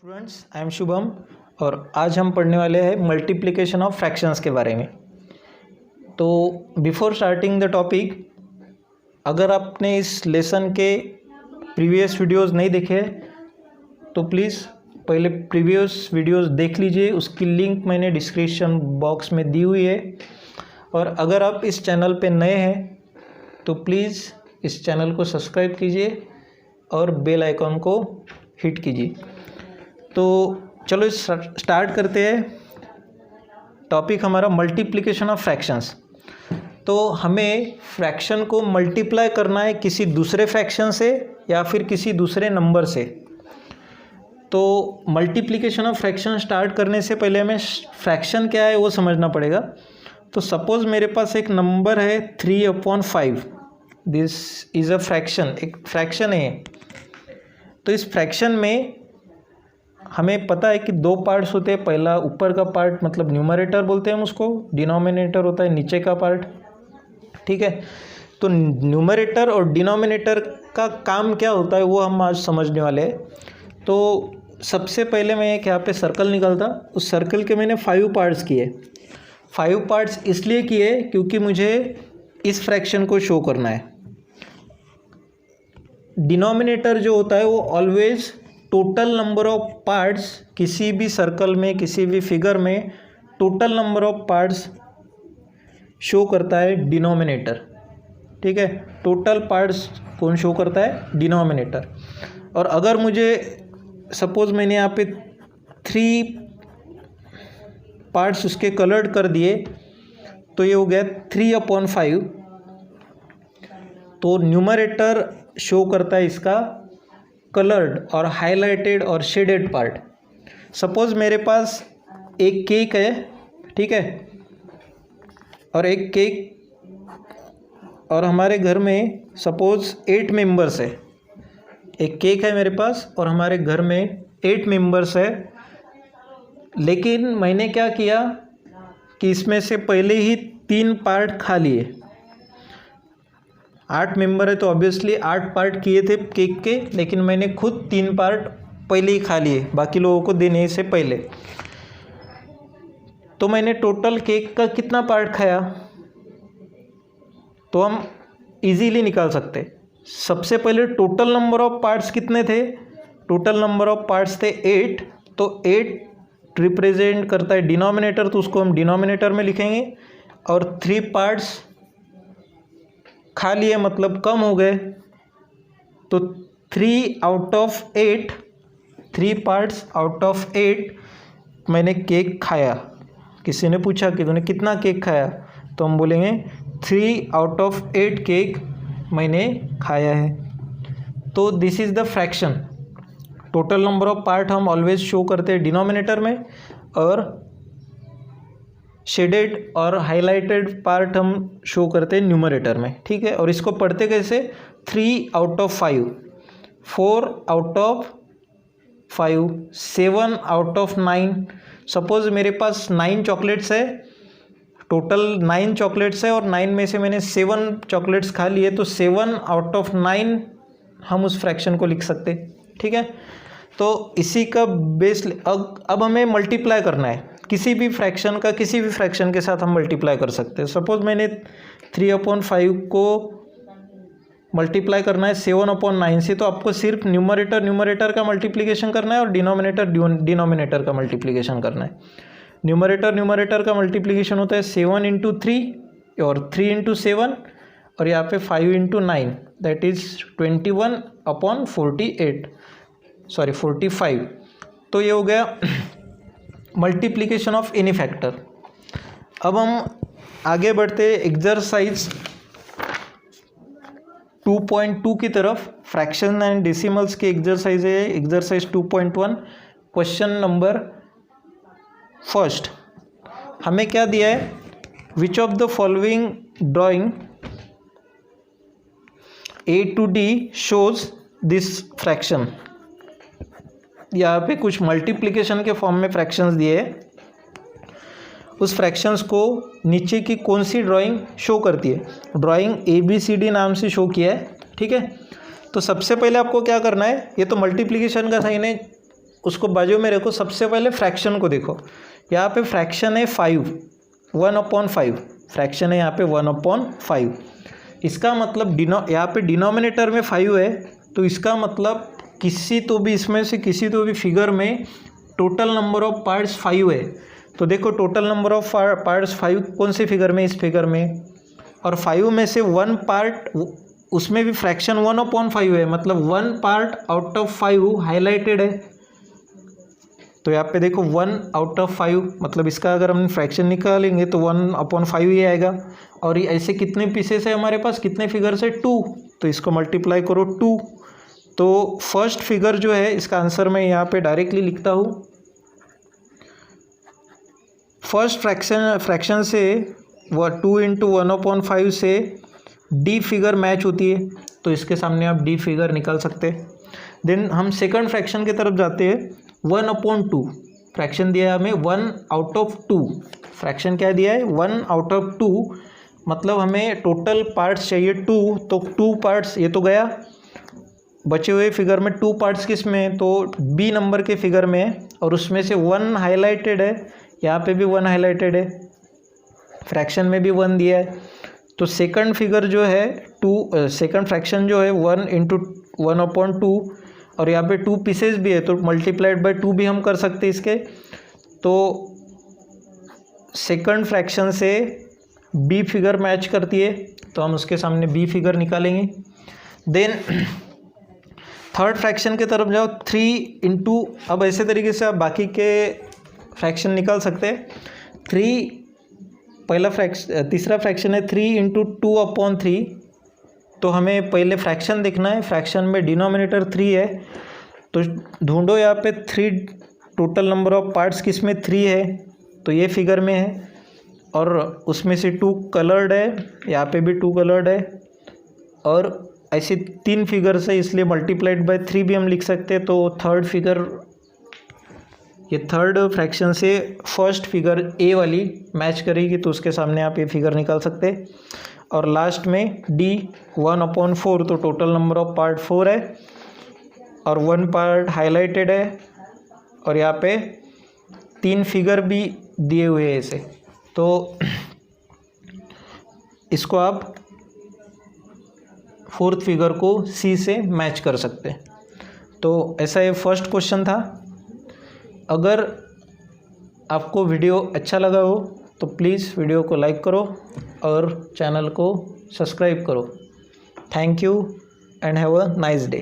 Students, I am Shubham और आज हम पढ़ने वाले हैं मल्टीप्लिकेशन ऑफ फ्रैक्शंस के बारे में। तो बिफोर स्टार्टिंग द टॉपिक, अगर आपने इस लेसन के प्रीवियस वीडियोस नहीं देखे तो प्लीज़ पहले प्रीवियस वीडियोस देख लीजिए। उसकी लिंक मैंने डिस्क्रिप्शन बॉक्स में दी हुई है। और अगर आप इस चैनल पे नए हैं तो प्लीज़ इस चैनल को सब्सक्राइब कीजिए और बेल आइकॉन को हिट कीजिए। तो चलो स्टार्ट करते हैं। टॉपिक हमारा मल्टीप्लिकेशन ऑफ फ्रैक्शंस। तो हमें फ्रैक्शन को मल्टीप्लाई करना है किसी दूसरे फ्रैक्शन से या फिर किसी दूसरे नंबर से। तो मल्टीप्लिकेशन ऑफ फ्रैक्शन स्टार्ट करने से पहले हमें फ्रैक्शन क्या है वो समझना पड़ेगा। तो सपोज़ मेरे पास एक नंबर है 3/5। दिस इज़ अ फ्रैक्शन, एक फ्रैक्शन है। तो इस फ्रैक्शन में हमें पता है कि दो पार्ट्स होते हैं। पहला ऊपर का पार्ट मतलब न्यूमरेटर बोलते हैं हम उसको, डिनोमिनेटर होता है नीचे का पार्ट। ठीक है, तो न्यूमरेटर और डिनोमिनेटर का काम क्या होता है वो हम आज समझने वाले हैं। तो सबसे पहले मैं एक यहाँ पे सर्कल निकालता, उस सर्कल के मैंने 5 पार्ट्स किए। 5 पार्ट्स इसलिए किए क्योंकि मुझे इस फ्रैक्शन को शो करना है। डिनोमिनेटर जो होता है वो always total number of parts, किसी भी सर्कल में किसी भी फिगर में total number of parts show करता है डिनोमिनेटर। ठीक है, टोटल पार्ट्स कौन शो करता है? डिनोमिनेटर। और अगर मुझे सपोज मैंने यहाँ पे 3 पार्ट्स उसके कलर्ड कर दिए तो ये हो गया 3/5। तो न्यूमरेटर शो करता है इसका कलर्ड और हाईलाइटेड और शेडेड पार्ट। सपोज़ मेरे पास एक केक है, ठीक है, और एक केक और हमारे घर में सपोज़ 8 मेंबर्स है। एक केक है मेरे पास और हमारे घर में 8 मेंबर्स है। लेकिन मैंने क्या किया कि इसमें से पहले ही 3 पार्ट खा लिए। 8 मेंबर है तो ऑब्वियसली 8 पार्ट किए थे केक के, लेकिन मैंने खुद 3 पार्ट पहले ही खा लिए बाकी लोगों को देने से पहले। तो मैंने टोटल केक का कितना पार्ट खाया तो हम इजीली निकाल सकते। सबसे पहले टोटल नंबर ऑफ पार्ट्स कितने थे? टोटल नंबर ऑफ पार्ट्स थे 8। तो 8 रिप्रेजेंट करता है डिनोमिनेटर, तो उसको हम डिनोमिनेटर में लिखेंगे। और 3 पार्ट्स खा लिए मतलब कम हो गए, तो 3 पार्ट्स आउट ऑफ 8 मैंने केक खाया। किसी ने पूछा कि तूने कितना केक खाया, तो हम बोलेंगे 3/8 केक मैंने खाया है। तो this is the fraction. Total number of part हम ऑलवेज शो करते हैं डिनोमिनेटर में और शेडेड और हाईलाइटेड पार्ट हम शो करते हैं न्यूमरेटर में। ठीक है, और इसको पढ़ते कैसे? 3/5, 4/5, 7/9। सपोज़ मेरे पास 9 चॉकलेट्स है, टोटल 9 चॉकलेट्स है और 9 में से मैंने 7 चॉकलेट्स खा लिए, तो 7/9 हम उस फ्रैक्शन को लिख सकते। ठीक है, तो इसी का बेस अब हमें मल्टीप्लाई करना है। किसी भी फ्रैक्शन का किसी भी फ्रैक्शन के साथ हम मल्टीप्लाई कर सकते हैं। सपोज मैंने 3/5 को मल्टीप्लाई करना है 7/9 से, तो आपको सिर्फ न्यूमरेटर का मल्टीप्लिकेशन करना है और डिनोमिनेटर का मल्टीप्लिकेशन करना है। न्यूमरेटर का मल्टीप्लिकेशन होता है 7 × 3 और 3 × 7 और यहाँ पे 5 × 9, दैट इज़ 45। तो ये हो गया मल्टीप्लिकेशन ऑफ एनी फैक्टर। अब हम आगे बढ़ते एक्सरसाइज 2.2 की तरफ। फ्रैक्शन एंड डेसिमल्स की एक्सरसाइज है, एक्सरसाइज 2.1। क्वेश्चन नंबर फर्स्ट, हमें क्या दिया है? Which of the following drawing A to D shows this fraction. यहाँ पे कुछ मल्टीप्लिकेशन के फॉर्म में फ्रैक्शंस दिए हैं। उस फ्रैक्शंस को नीचे की कौन सी ड्राइंग शो करती है? ड्राइंग ABCD नाम से शो किया है। ठीक है, तो सबसे पहले आपको क्या करना है, ये तो मल्टीप्लिकेशन का साइन है, उसको बाजू में रखो। सबसे पहले फ्रैक्शन को देखो, यहाँ पे फ्रैक्शन है 5, 1/5 फ्रैक्शन है यहाँ पे 1/5। इसका मतलब यहाँ पे डिनोमिनेटर में 5 है, तो इसका मतलब किसी तो भी इसमें से किसी तो भी फिगर में टोटल नंबर ऑफ पार्ट्स 5 है। तो देखो टोटल नंबर ऑफ पार्ट्स 5 कौन से फिगर में, इस फिगर में, और 5 में से 1 पार्ट, उसमें भी फ्रैक्शन 1/5 है, मतलब 1 पार्ट आउट ऑफ 5 हाईलाइटेड है। तो यहाँ पे देखो 1/5, मतलब इसका अगर हम फ्रैक्शन निकालेंगे तो 1/5 ही आएगा। और ये ऐसे कितने पीसेस है हमारे पास, कितने फिगर से, 2, तो इसको मल्टीप्लाई करो 2। तो फर्स्ट फिगर जो है इसका आंसर मैं यहाँ पे डायरेक्टली लिखता हूँ। फर्स्ट फ्रैक्शन से 2 × 1/5 से डी फिगर मैच होती है, तो इसके सामने आप डी फिगर निकाल सकते हैं। देन हम सेकंड फ्रैक्शन की तरफ जाते हैं। 1/2 फ्रैक्शन दिया है हमें 1/2, फ्रैक्शन क्या दिया है 1/2, मतलब हमें टोटल पार्ट्स चाहिए 2, तो 2 पार्ट्स ये तो गया, बचे हुए फिगर में 2 पार्ट्स किस में, तो बी नंबर के फिगर में है, और उसमें से 1 हाईलाइटेड है, यहाँ पे भी 1 हाईलाइटेड है, फ्रैक्शन में भी 1 दिया है। तो सेकंड फिगर जो है सेकंड फ्रैक्शन जो है 1 × 1/2, और यहाँ पे 2 पीसेस भी है, तो मल्टीप्लाइड बाय 2 भी हम कर सकते हैं इसके। तो सेकंड फ्रैक्शन से बी फिगर मैच करती है, तो हम उसके सामने बी फिगर निकालेंगे। देन थर्ड फ्रैक्शन की तरफ जाओ, 3 × अब ऐसे तरीके से आप बाकी के फ्रैक्शन निकाल सकते हैं। तीसरा फ्रैक्शन है 3 × 2/3, तो हमें पहले फ्रैक्शन देखना है। फ्रैक्शन में डिनोमिनेटर 3 है, तो ढूंढो यहाँ पे 3 टोटल नंबर ऑफ पार्ट्स किस में 3 है, तो ये फिगर में है, और उसमें से 2 कलर्ड है, यहाँ पे भी 2 कलर्ड है, और ऐसे 3 फिगर्स है, इसलिए मल्टीप्लाइड बाय 3 भी हम लिख सकते हैं। तो थर्ड फिगर, ये थर्ड फ्रैक्शन से फर्स्ट फिगर ए वाली मैच करेगी, तो उसके सामने आप ये फिगर निकाल सकते हैं। और लास्ट में डी 1/4, तो टोटल नंबर ऑफ पार्ट 4 है, और 1 पार्ट हाईलाइटेड है, और यहाँ पे 3 फिगर भी दिए हुए हैं ऐसे, तो इसको आप फोर्थ फिगर को सी से मैच कर सकते हैं। तो ऐसा ये फर्स्ट क्वेश्चन था। अगर आपको वीडियो अच्छा लगा हो तो प्लीज़ वीडियो को लाइक करो और चैनल को सब्सक्राइब करो। Thank you and have a nice day.